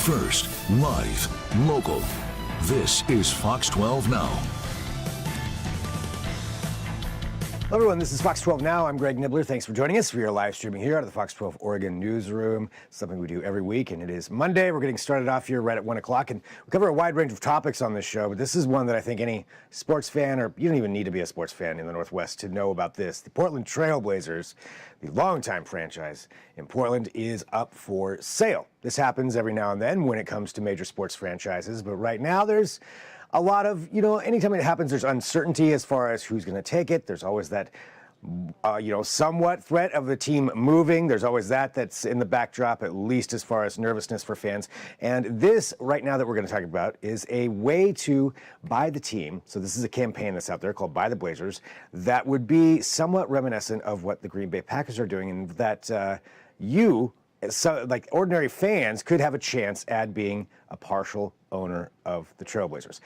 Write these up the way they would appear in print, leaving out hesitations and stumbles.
First, live, local. This is Fox 12 Now. Hello everyone, this is Fox 12 Now. I'm Greg Nibbler. Thanks for joining us. We are live streaming here out of the Fox 12 Oregon newsroom, something we do every week, and it is Monday. We're getting started off here right at 1 o'clock, and we cover a wide range of topics on this show, but this is one that I think any sports fan, or you don't even need to be a sports fan in the Northwest to know about this. The Portland Trail Blazers, the longtime franchise in Portland, is up for sale. This happens every now and then when it comes to major sports franchises, but right now there's a lot of, anytime it happens, there's uncertainty as far as who's going to take it. There's always that, somewhat threat of the team moving. There's always that's in the backdrop, at least as far as nervousness for fans. And this right now that we're going to talk about is a way to buy the team. So this is a campaign that's out there called Buy the Blazers that would be somewhat reminiscent of what the Green Bay Packers are doing, and that so, like ordinary fans, could have a chance at being a partial owner of the Trailblazers.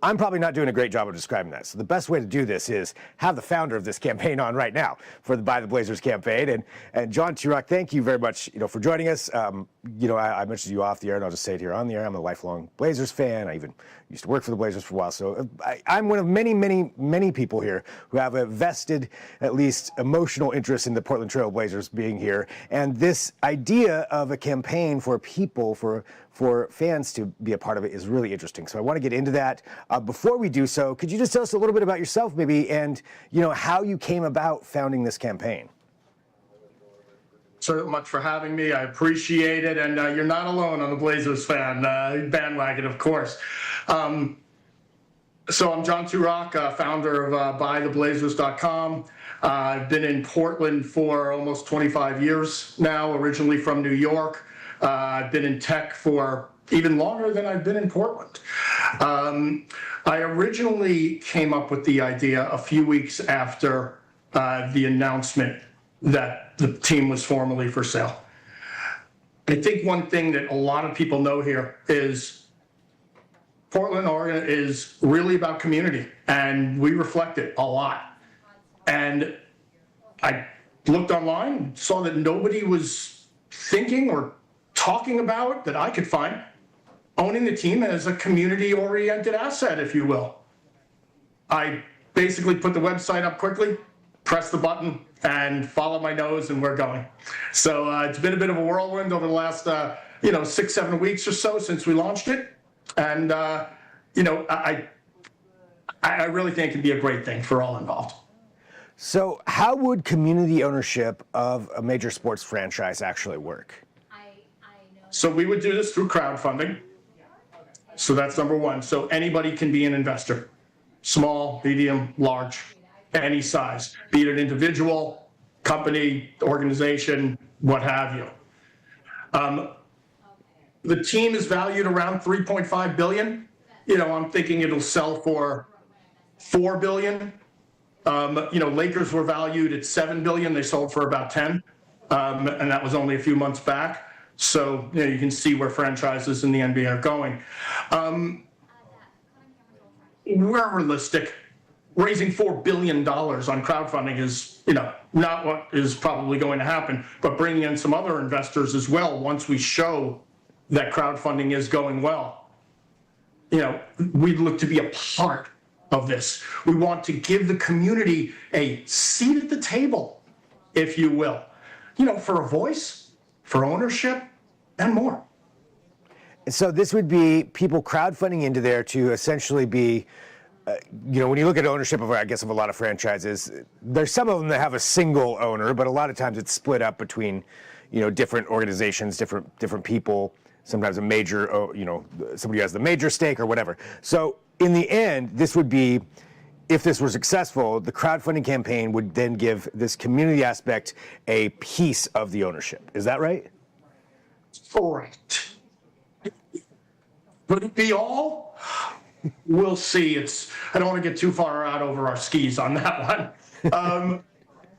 I'm probably not doing a great job of describing that. So the best way to do this is have the founder of this campaign on right now for the Buy the Blazers campaign. And John Toorock, thank you very much, for joining us. I mentioned you off the air, and I'll just say it here on the air. I'm a lifelong Blazers fan. I even used to work for the Blazers for a while. So I'm one of many, many, many people here who have a vested, at least emotional interest in the Portland Trail Blazers being here. And this idea of a campaign for people, for fans to be a part of it is really interesting. So I want to get into that. Before we do so, could you just tell us a little bit about yourself maybe, and how you came about founding this campaign? So much for having me. I appreciate it. And you're not alone on the Blazers fan bandwagon, of course. So I'm John Toorock, founder of buytheblazers.com. I've been in Portland for almost 25 years now, originally from New York. I've been in tech for even longer than I've been in Portland. I originally came up with the idea a few weeks after the announcement that the team was formally for sale. I think one thing that a lot of people know here is Portland, Oregon is really about community, and we reflect it a lot. And I looked online, saw that nobody was thinking or talking about, that I could find, owning the team as a community-oriented asset, if you will. I basically put the website up quickly, press the button, and follow my nose, and we're going. So it's been a bit of a whirlwind over the last 6-7 weeks or so since we launched it. And I really think it can be a great thing for all involved. So how would community ownership of a major sports franchise actually work? So we would do this through crowdfunding. So that's number one. So anybody can be an investor, small, medium, large, any size, be it an individual, company, organization, what have you. The team is valued around $3.5 billion. I'm thinking it'll sell for $4 billion. Lakers were valued at $7 billion. They sold for about 10, and that was only a few months back. So you can see where franchises in the NBA are going. We're realistic. Raising $4 billion on crowdfunding is, not what is probably going to happen, but bringing in some other investors as well once we show that crowdfunding is going well. We look to be a part of this. We want to give the community a seat at the table, if you will, for a voice, for ownership, and more. So this would be people crowdfunding into there to essentially be, when you look at ownership of a lot of franchises, there's some of them that have a single owner, but a lot of times it's split up between, different organizations, different people, sometimes a major, somebody who has the major stake or whatever. So in the end, this would be, if this were successful, the crowdfunding campaign would then give this community aspect a piece of the ownership. Is that right? Correct. Would it be all? We'll see. I don't want to get too far out over our skis on that one.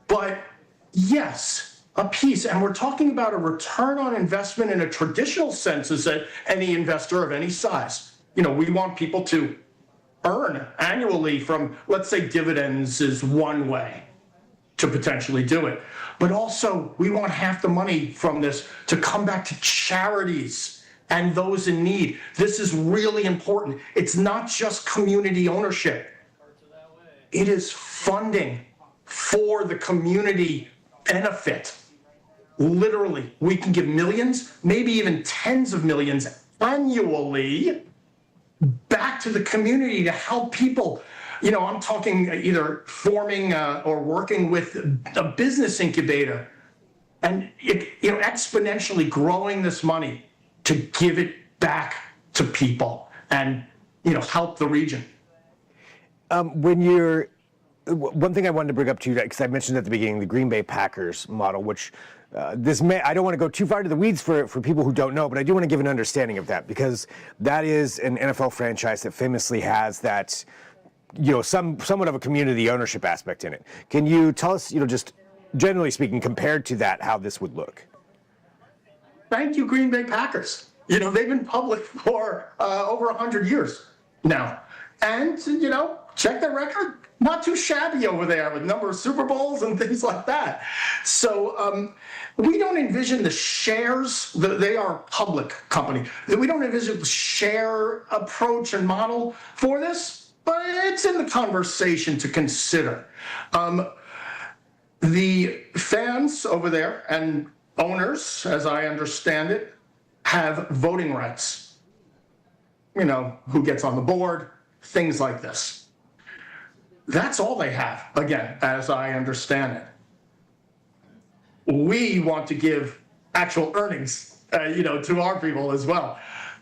But yes, a piece. And we're talking about a return on investment in a traditional sense as any investor of any size. We want people to earn annually from, let's say, dividends is one way to potentially do it. But also, we want half the money from this to come back to charities and those in need. This is really important. It's not just community ownership. It is funding for the community benefit. Literally, we can give millions, maybe even tens of millions annually back to the community to help people. I'm talking either forming or working with a business incubator and exponentially growing this money to give it back to people and help the region. One thing I wanted to bring up to you, because I mentioned at the beginning the Green Bay Packers model, which I don't want to go too far to the weeds for people who don't know, but I do want to give an understanding of that, because that is an NFL franchise that famously has that, somewhat of a community ownership aspect in it. Can you tell us, just generally speaking, compared to that, how this would look? Thank you, Green Bay Packers. They've been public for over 100 years now. And, check their record. Not too shabby over there with number of Super Bowls and things like that. So we don't envision the shares. They are a public company. We don't envision the share approach and model for this, but it's in the conversation to consider. The fans over there and owners, as I understand it, have voting rights. Who gets on the board, things like this. That's all they have, again, as I understand it. We want to give actual earnings, to our people as well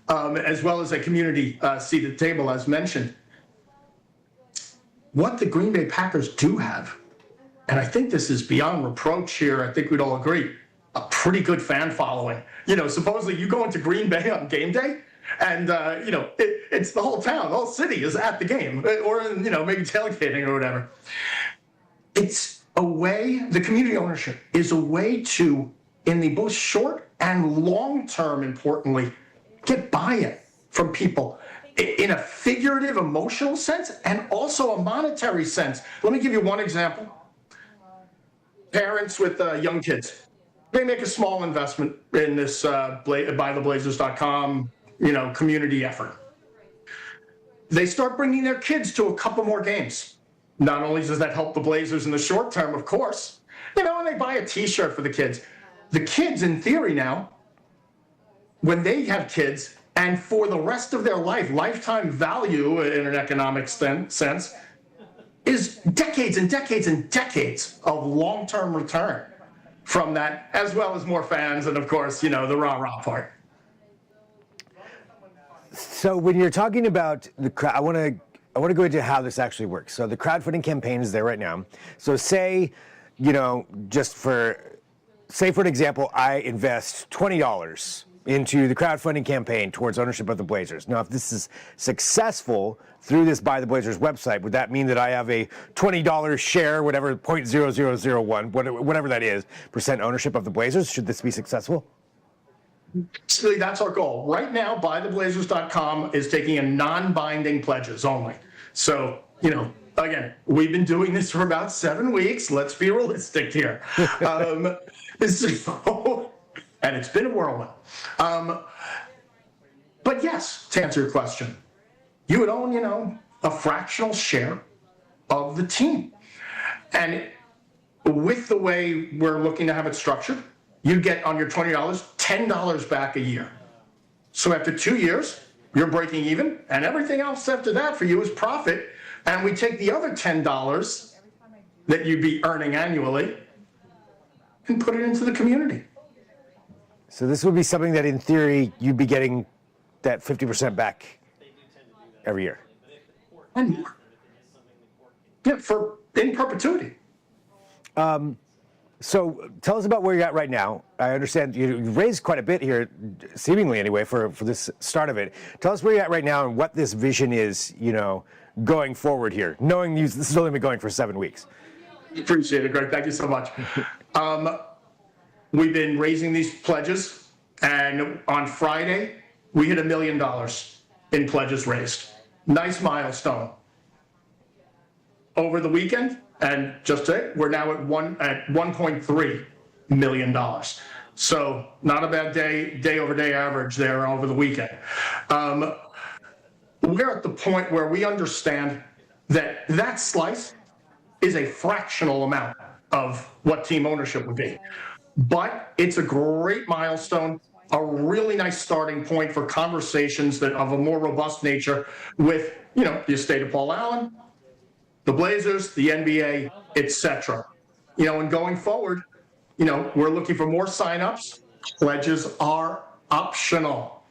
as a community seat at the table, as mentioned. What the Green Bay Packers do have, and I think this is beyond reproach here, I think we'd all agree, a pretty good fan following. Supposedly you go into Green Bay on game day, and, it's the whole town, the whole city is at the game, or, maybe tailgating or whatever. It's a way, the community ownership is a way to, in the both short and long term, importantly, get buy-in from people in a figurative, emotional sense, and also a monetary sense. Let me give you one example. Parents with young kids, they make a small investment in this buytheblazers.com community effort. They start bringing their kids to a couple more games. Not only does that help the Blazers in the short term, of course, and they buy a t-shirt for the kids. The kids, in theory now, when they have kids, and for the rest of their life, lifetime value in an economic sense, is decades and decades and decades of long-term return from that, as well as more fans and, of course, the rah-rah part. So when you're talking about I want to go into how this actually works. So the crowdfunding campaign is there right now. So say, for an example, I invest $20 into the crowdfunding campaign towards ownership of the Blazers. Now, if this is successful through this Buy the Blazers website, would that mean that I have a $20 share, whatever, 0.0001, whatever that is, percent ownership of the Blazers? Should this be successful? Basically, that's our goal. Right now, buytheblazers.com is taking in non-binding pledges only. So, again, we've been doing this for about 7 weeks. Let's be realistic here. And it's been a whirlwind. But yes, to answer your question, you would own, a fractional share of the team. And with the way we're looking to have it structured, you get on your $20, $10 back a year. So after 2 years, you're breaking even, and everything else after that for you is profit. And we take the other $10 that you'd be earning annually and put it into the community. So this would be something that, in theory, you'd be getting that 50% back every year. And more. Yeah, in perpetuity. So tell us about where you're at right now. I understand you've raised quite a bit here, seemingly anyway, for this start of it. Tell us where you're at right now and what this vision is, going forward here, knowing this has only been going for 7 weeks. Appreciate it, Greg. Thank you so much. We've been raising these pledges, and on Friday, we hit $1 million in pledges raised. Nice milestone. Over the weekend, and just today, we're now at $1.3 million. So not a bad day over day average there over the weekend. We're at the point where we understand that that slice is a fractional amount of what team ownership would be. But it's a great milestone, a really nice starting point for conversations that of a more robust nature with, the estate of Paul Allen, the Blazers, the NBA, etc. And going forward, we're looking for more signups. Pledges are optional.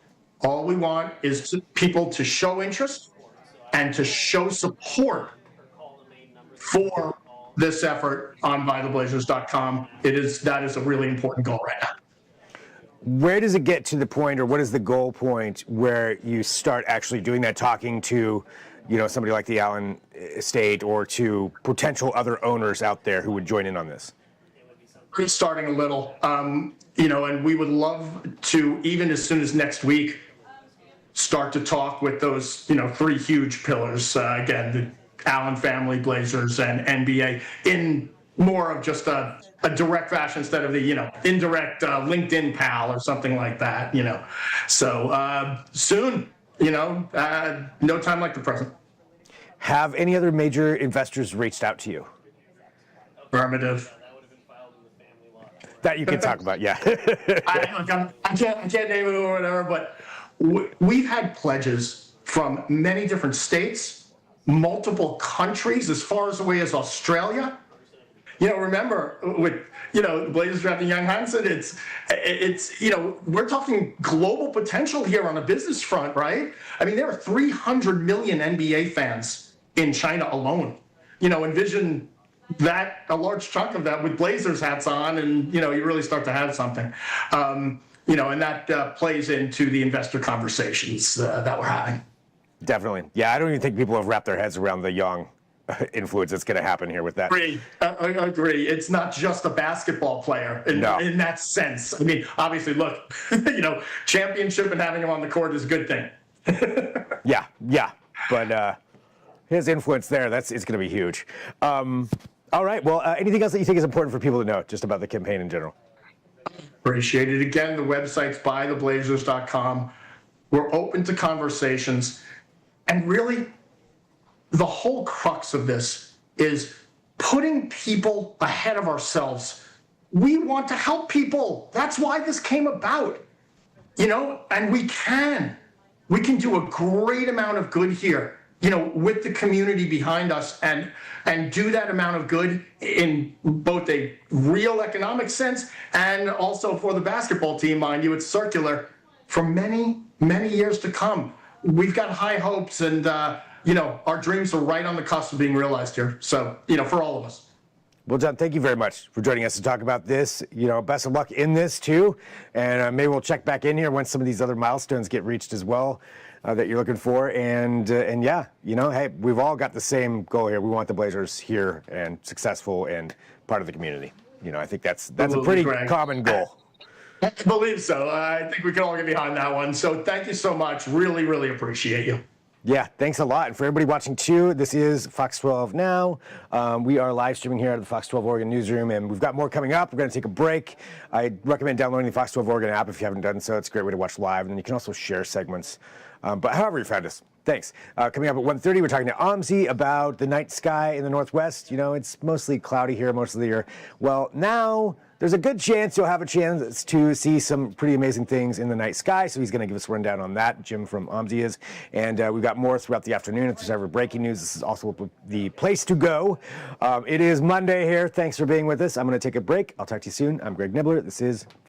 All we want is people to show interest and to show support for this effort on buytheblazers.com. That is a really important goal right now. Where does it get to the point, or what is the goal point where you start actually doing that, talking to, somebody like the Allen estate or to potential other owners out there who would join in on this? We're starting a little, and we would love to, even as soon as next week, start to talk with those, three huge pillars. Again, the Allen family, Blazers, and NBA in more of just a direct fashion instead of the, indirect LinkedIn pal or something like that, So soon, no time like the present. Have any other major investors reached out to you? Affirmative. That you can talk about, yeah. I can't name it or whatever, but we've had pledges from many different states, multiple countries, as far as away as Australia. Remember with the Blazers drafting Young Hansen, it's we're talking global potential here on a business front, right? I mean, there are 300 million NBA fans in China alone. Envision that, a large chunk of that with Blazers hats on, and you really start to have something. And that plays into the investor conversations that we're having. Definitely. Yeah, I don't even think people have wrapped their heads around the young influence that's going to happen here with that. I agree. It's not just a basketball player in that sense. I mean, obviously, look, championship and having him on the court is a good thing. Yeah. But his influence there, it's going to be huge. All right. Well, anything else that you think is important for people to know just about the campaign in general? Appreciate it. Again, the website's buytheblazers.com. We're open to conversations. And really, the whole crux of this is putting people ahead of ourselves. We want to help people. That's why this came about. And we can do a great amount of good here, with the community behind us, and do that amount of good in both a real economic sense and also for the basketball team, mind you, it's circular for many, many years to come. We've got high hopes, and our dreams are right on the cusp of being realized here. So, for all of us. Well, John, thank you very much for joining us to talk about this. Best of luck in this too, and maybe we'll check back in here once some of these other milestones get reached as well. That you're looking for, and yeah, hey, we've all got the same goal here. We want the Blazers here and successful and part of the community. I think that's a pretty common goal. I believe so. I think we can all get behind that one. So thank you so much. Really, really appreciate you. Yeah, thanks a lot. And for everybody watching too, this is Fox 12 Now. We are live streaming here at the Fox 12 Oregon newsroom, and we've got more coming up. We're going to take a break. I recommend downloading the Fox 12 Oregon app if you haven't done so. It's a great way to watch live, and you can also share segments. But however you found us, thanks. Coming up at 1:30, we're talking to Amzi about the night sky in the Northwest. It's mostly cloudy here most of the year. Well, now there's a good chance you'll have a chance to see some pretty amazing things in the night sky. So he's going to give us a rundown on that. Jim from Amzi is. And we've got more throughout the afternoon. If there's ever breaking news, this is also the place to go. It is Monday here. Thanks for being with us. I'm going to take a break. I'll talk to you soon. I'm Greg Nibbler. This is